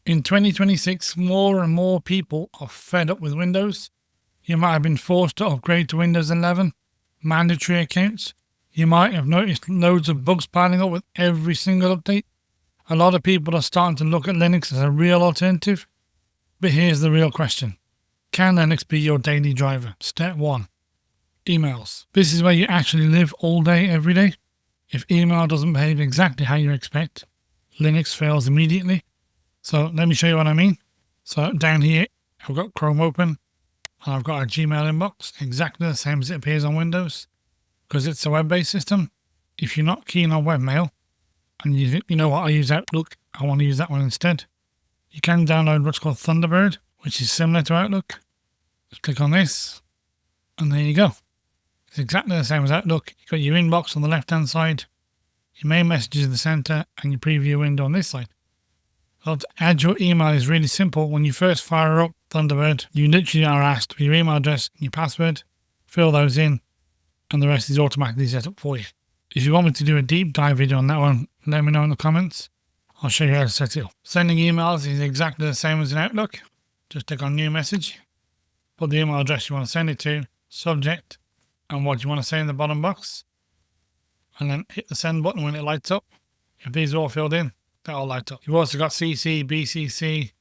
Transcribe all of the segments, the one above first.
In 2026, more and more people are fed up with Windows. You might have been forced to upgrade to Windows 11, mandatory accounts. You might have noticed loads of bugs piling up with every single update. A lot of people are starting to look at Linux as a real alternative. But here's the real question. Can Linux be your daily driver? Step 1. Emails. This is where you actually live all day, every day. If email doesn't behave exactly how you expect, Linux fails immediately. So let me show you what I mean. So down here, I've got Chrome open and I've got a Gmail inbox, exactly the same as it appears on Windows, because it's a web-based system. If you're not keen on webmail and you know what, I use Outlook, I want to use that one instead. You can download what's called Thunderbird, which is similar to Outlook. Just click on this and there you go. It's exactly the same as Outlook. You've got your inbox on the left-hand side, your main messages in the center, and your preview window on this side. So to add your email is really simple. When you first fire up Thunderbird, you literally are asked for your email address and your password, fill those in, and the rest is automatically set up for you. If you want me to do a deep dive video on that one, let me know in the comments. I'll show you how to set it up. Sending emails is exactly the same as in Outlook. Just click on New Message, put the email address you want to send it to, subject, and what you want to say in the bottom box, and then hit the send button when it lights up. If these are all filled in, they'll all light up. You've also got CC, BCC,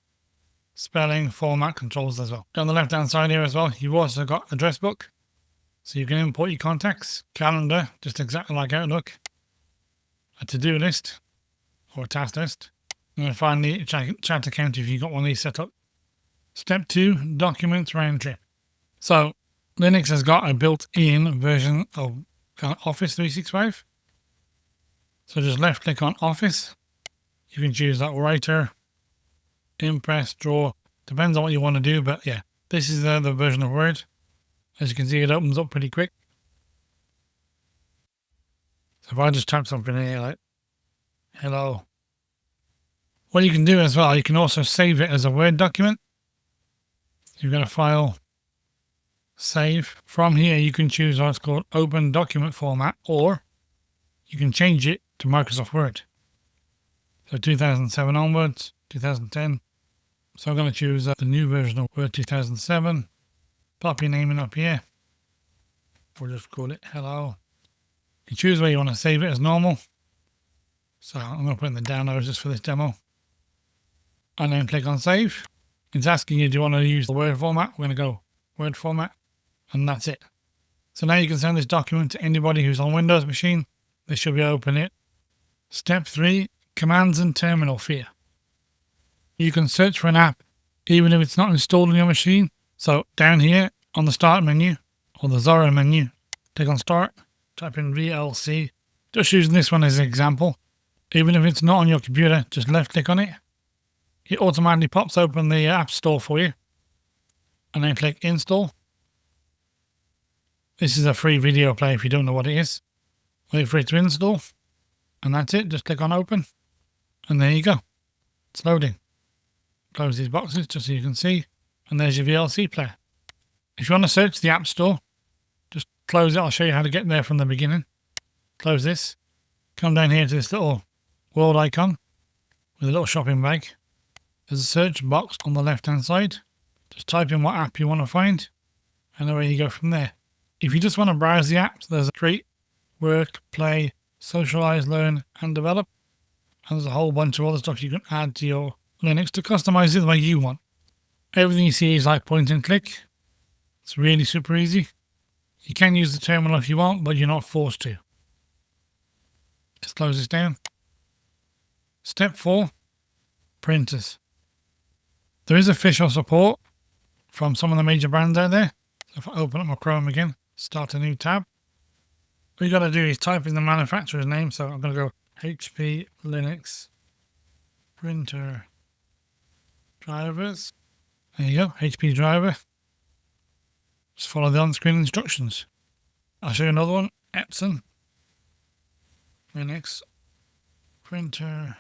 spelling, format controls as well. On the left hand side here as well, you've also got address book, so you can import your contacts, calendar, just exactly like Outlook, a to-do list or a task list, and then finally a chat account if you've got one of these set up. Step 2, documents round trip. So Linux has got a built-in version of Office 365. So just left click on Office. You can choose that Writer, Impress, Draw. Depends on what you want to do, but yeah, this is the version of Word. As you can see, it opens up pretty quick. So if I just type something here like hello. What you can do as well, you can also save it as a Word document. You've got a file, save. From here, you can choose what's called open document format, or you can change it to Microsoft Word. So 2007 onwards, 2010. So I'm going to choose the new version of Word 2007. Pop your name in up here. We'll just call it hello. You choose where you want to save it as normal. So I'm going to put in the downloads just for this demo. And then click on save. It's asking you, do you want to use the Word format? We're going to go Word format. And that's it. So now you can send this document to anybody who's on Windows machine. They should be able to open it. Step 3, commands and terminal fear. You can search for an app even if it's not installed on your machine. So down here on the start menu or the Zorro menu, click on start, type in VLC. Just using this one as an example. Even if it's not on your computer, just left click on it. It automatically pops open the App Store for you. And then click install. This is a free video player if you don't know what it is. Wait for it to install. And that's it. Just click on open. And there you go. It's loading. Close these boxes just so you can see. And there's your VLC player. If you want to search the App Store, just close it. I'll show you how to get there from the beginning. Close this. Come down here to this little world icon with a little shopping bag. There's a search box on the left hand side. Just type in what app you want to find. And away you go from there. If you just want to browse the apps, there's Create, Work, Play, Socialize, Learn, and Develop. And there's a whole bunch of other stuff you can add to your Linux to customize it the way you want. Everything you see is like point and click. It's really super easy. You can use the terminal if you want, but you're not forced to. Just close this down. Step 4, printers. There is official support from some of the major brands out there. So if I open up my Chrome again, start a new tab. What you got to do is type in the manufacturer's name. So I'm going to go HP Linux printer drivers. There you go, HP driver. Just follow the on-screen instructions. I'll show you another one, Epson Linux printer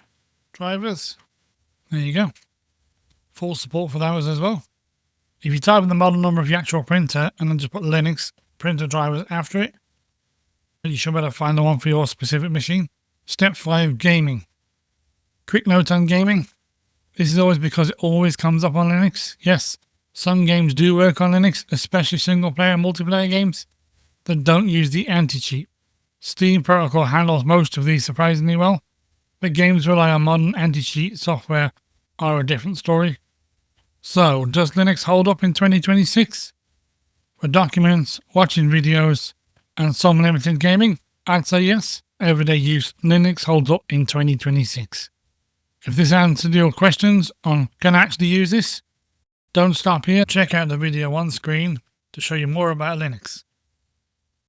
drivers. There you go. Full support for those as well. If you type in the model number of your actual printer and then just put Linux printer drivers after it, you should be able to find the one for your specific machine. Step 5, gaming. Quick note on gaming. This is always because it always comes up on Linux. Yes, some games do work on Linux, especially single player and multiplayer games that don't use the anti-cheat. Steam Protocol handles most of these surprisingly well, but games rely on modern anti-cheat software are a different story. So, does Linux hold up in 2026? For documents, watching videos, and some limited gaming, I'd say yes. Everyday use, Linux holds up in 2026. If this answered your questions on can I actually use this, don't stop here. Check out the video on screen to show you more about Linux.